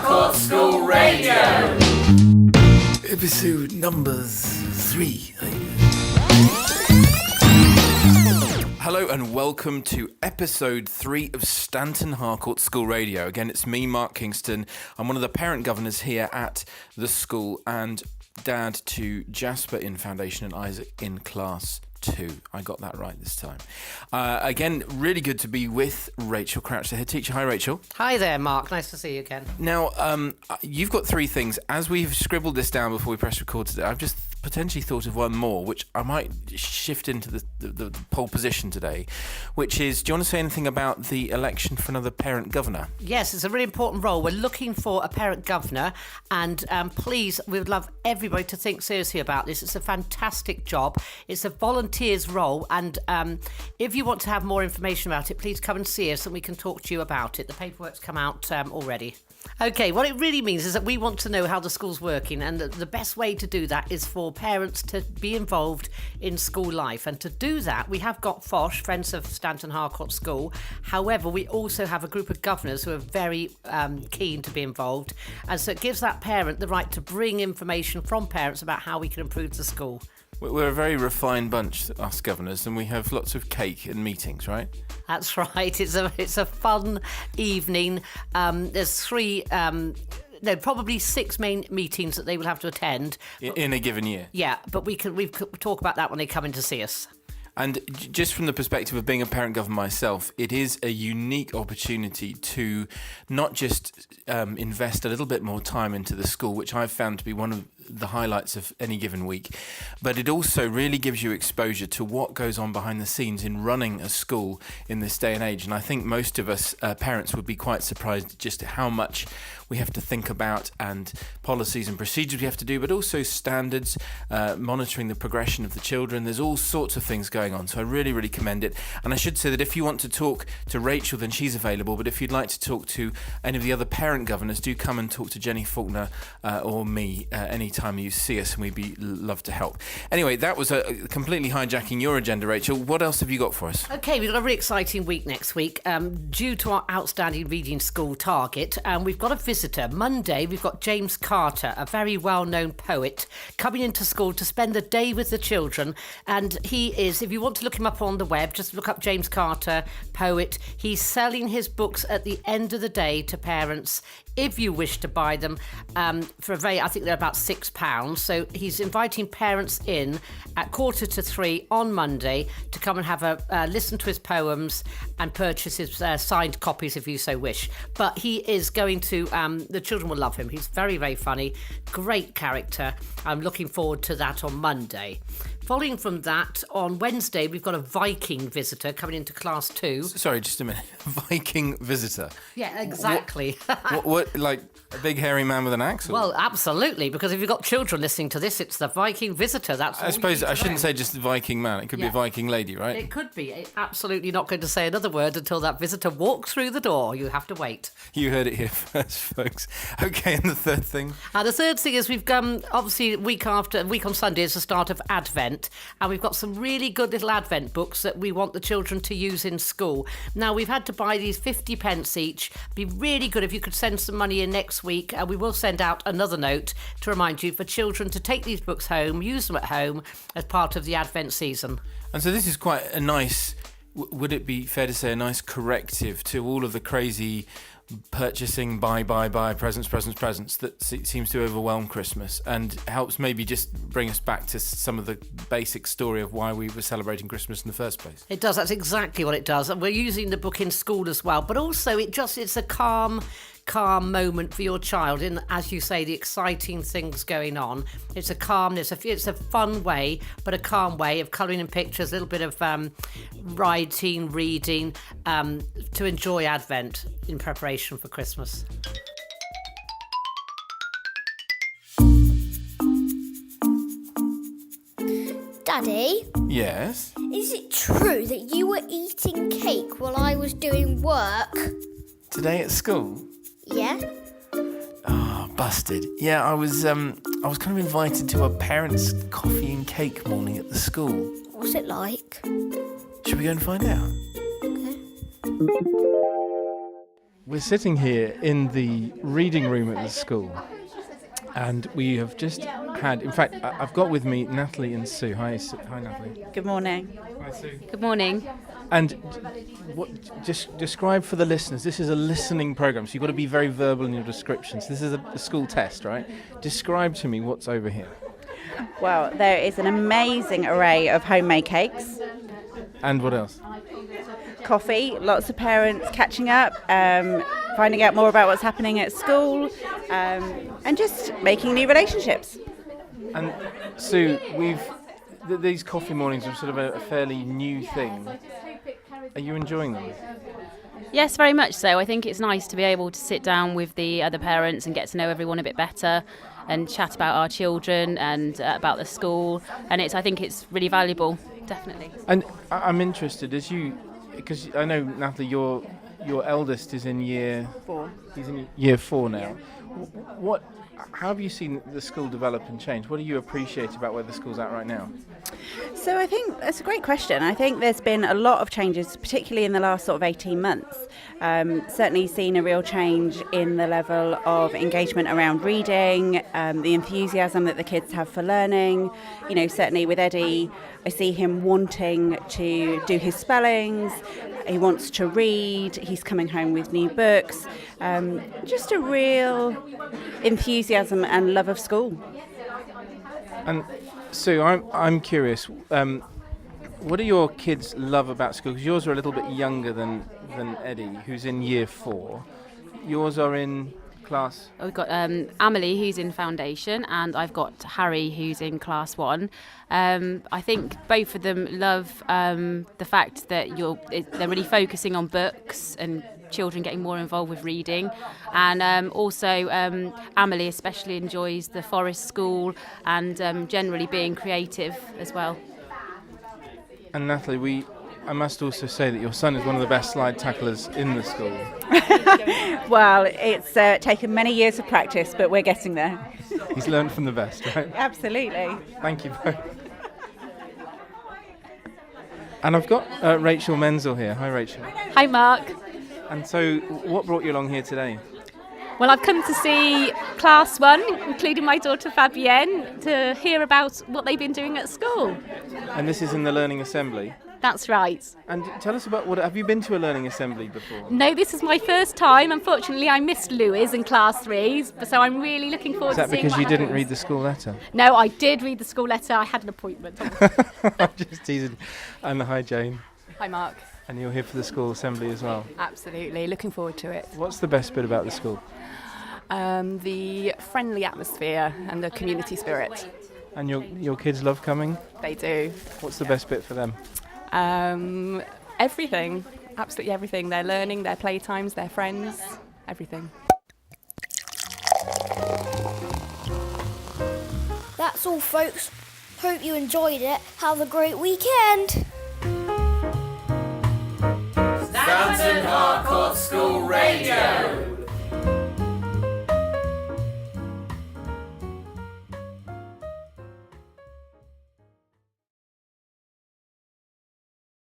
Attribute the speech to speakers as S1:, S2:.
S1: Harcourt School Radio.
S2: Episode number 3. Hello and welcome to episode 3 of Stanton Harcourt School Radio. Again, it's me, Mark Kingston. I'm one of the parent governors here at the school and dad to Jasper in Foundation and Isaac in Class 2. I got that right this time. Again, really good to be with Rachel Crouch, the head teacher. Hi, Rachel.
S3: Hi there, Mark. Nice to see you again.
S2: Now, you've got 3 things. As we've scribbled this down before we press record today, I've just potentially thought of one more, which I might shift into the pole position today, which is, do you want to say anything about the election for another parent governor?
S3: Yes, it's a really important role. We're looking for a parent governor, and please, we would love everybody to think seriously about this. It's a fantastic job. It's a volunteer's role, and if you want to have more information about it, please come and see us and we can talk to you about it. The paperwork's come out already. Okay, what it really means is that we want to know how the school's working, and the best way to do that is for parents to be involved in school life. And to do that, we have got FOSH, Friends of Stanton Harcourt School. However, we also have a group of governors who are very keen to be involved. And so it gives that parent the right to bring information from parents about how we can improve the school.
S2: We're a very refined bunch, us governors, and we have lots of cake and meetings, right?
S3: That's right. It's a fun evening. There's 3... probably 6 main meetings that they will have to attend.
S2: In a given year?
S3: Yeah, but we talk about that when they come in to see us.
S2: And just from the perspective of being a parent governor myself, it is a unique opportunity to not just invest a little bit more time into the school, which I've found to be one of the highlights of any given week, but it also really gives you exposure to what goes on behind the scenes in running a school in this day and age. And I think most of us parents would be quite surprised just at how much we have to think about, and policies and procedures we have to do, but also standards, monitoring the progression of the children. There's all sorts of things going on, so I really, really commend it. And I should say that if you want to talk to Rachel, then she's available, but if you'd like to talk to any of the other parent governors, do come and talk to Jenny Faulkner or me anytime you see us, and we'd love to help. Anyway, that was completely hijacking your agenda, Rachel. What else have you got for us?
S3: Okay, we've got a really exciting week next week. Due to our outstanding reading school target, we've got a visitor. Monday, we've got James Carter, a very well-known poet, coming into school to spend the day with the children. And he is, if you want to look him up on the web, just look up James Carter, poet. He's selling his books at the end of the day to parents if you wish to buy them for I think they're about £6. So he's inviting parents in at 2:45 on Monday to come and have a listen to his poems and purchase his signed copies if you so wish. But he is going to, the children will love him. He's very, very funny, great character. I'm looking forward to that on Monday. Following from that, on Wednesday, we've got a Viking visitor coming into Class 2.
S2: Sorry, just a minute. Viking visitor?
S3: Yeah, exactly.
S2: What, like a big hairy man with an axe? Or?
S3: Well, absolutely, because if you've got children listening to this, it's the Viking visitor. That's
S2: I suppose I shouldn't say just the Viking man. It could be a Viking lady, right?
S3: It could be. Absolutely not going to say another word until that visitor walks through the door. You have to wait.
S2: You heard it here first, folks. Okay, and the third thing?
S3: The third thing is we've obviously week on Sunday is the start of Advent, and we've got some really good little Advent books that we want the children to use in school. Now, we've had to buy these 50p each. Be really good if you could send some money in next week, and we will send out another note to remind you for children to take these books home, use them at home as part of the Advent season.
S2: And so this is quite a nice, would it be fair to say, a nice corrective to all of the crazy purchasing buy presents that seems to overwhelm Christmas, and helps maybe just bring us back to some of the basic story of why we were celebrating Christmas in the first place.
S3: It does. That's exactly what it does. And we're using the book in school as well, but also it's a calm moment for your child in, as you say, the exciting things going on. It's a calmness, it's a fun way, but a calm way of colouring in pictures, a little bit of writing, reading, to enjoy Advent in preparation for Christmas.
S4: Daddy?
S2: Yes?
S4: Is it true that you were eating cake while I was doing work?
S2: Today at school?
S4: Yeah?
S2: Oh, busted. Yeah, I was kind of invited to a parents' coffee and cake morning at the school.
S4: What's it like?
S2: Should we go and find out?
S4: Okay.
S2: We're sitting here in the reading room at the school, and we have just had, in fact, I've got with me Natalie and Sue. Hi, hi Natalie.
S5: Good morning.
S2: Hi, Sue.
S6: Good morning.
S2: And just describe for the listeners, this is a listening programme, so you've got to be very verbal in your descriptions. This is a school test, right? Describe to me what's over here.
S5: Well, there is an amazing array of homemade cakes,
S2: And what else?
S5: coffee, lots of parents catching up, finding out more about what's happening at school, and just making new relationships.
S2: And Sue, these coffee mornings are sort of a fairly new thing. Are you enjoying them?
S6: Yes, very much so. I think it's nice to be able to sit down with the other parents and get to know everyone a bit better and chat about our children and about the school. And I think it's really valuable, definitely.
S2: And I'm interested, because I know, Natalie, your eldest is in year
S5: 4.
S2: He's in year 4 now. How have you seen the school develop and change? What do you appreciate about where the school's at right now?
S5: So I think that's a great question. I think there's been a lot of changes, particularly in the last sort of 18 months. Certainly seen a real change in the level of engagement around reading, the enthusiasm that the kids have for learning. You know, certainly with Eddie, I see him wanting to do his spellings. He wants to read. He's coming home with new books. Just a real enthusiasm and love of school.
S2: And Sue, I'm curious. What do your kids love about school? Because yours are a little bit younger than Eddie, who's in year 4. Yours are in class?
S6: We've got Amelie, who's in foundation, and I've got Harry, who's in class 1. I think both of them love the fact that they're really focusing on books and children getting more involved with reading, and also Amelie especially enjoys the forest school and generally being creative as well.
S2: And Natalie, I must also say that your son is one of the best slide tacklers in the school.
S5: Well, it's taken many years of practice, but we're getting there.
S2: He's learned from the best, right?
S5: Absolutely.
S2: Thank you both. And I've got Rachel Menzel here. Hi, Rachel.
S7: Hi, Mark.
S2: And so, what brought you along here today?
S7: Well, I've come to see Class 1, including my daughter Fabienne, to hear about what they've been doing at school.
S2: And this is in the Learning Assembly.
S7: That's right.
S2: And tell us about have you been to a Learning Assembly before?
S7: No, this is my first time. Unfortunately, I missed Louis in Class 3, so I'm really looking forward to seeing
S2: Is that because
S7: what
S2: you didn't
S7: happens.
S2: read the school letter?
S7: No, I did read the school letter. I had an appointment.
S2: I'm just teasing. And hi, Jane.
S8: Hi, Mark.
S2: And you're here for the school assembly as well.
S8: Absolutely, looking forward to it.
S2: What's the best bit about the school?
S8: The friendly atmosphere and the community spirit.
S2: And your kids love coming?
S8: They do.
S2: What's the best bit for them?
S8: Everything, absolutely everything. Their learning, their playtimes, their friends, everything.
S4: That's all, folks. Hope you enjoyed it. Have a great weekend.
S1: Stanton Harcourt School Radio.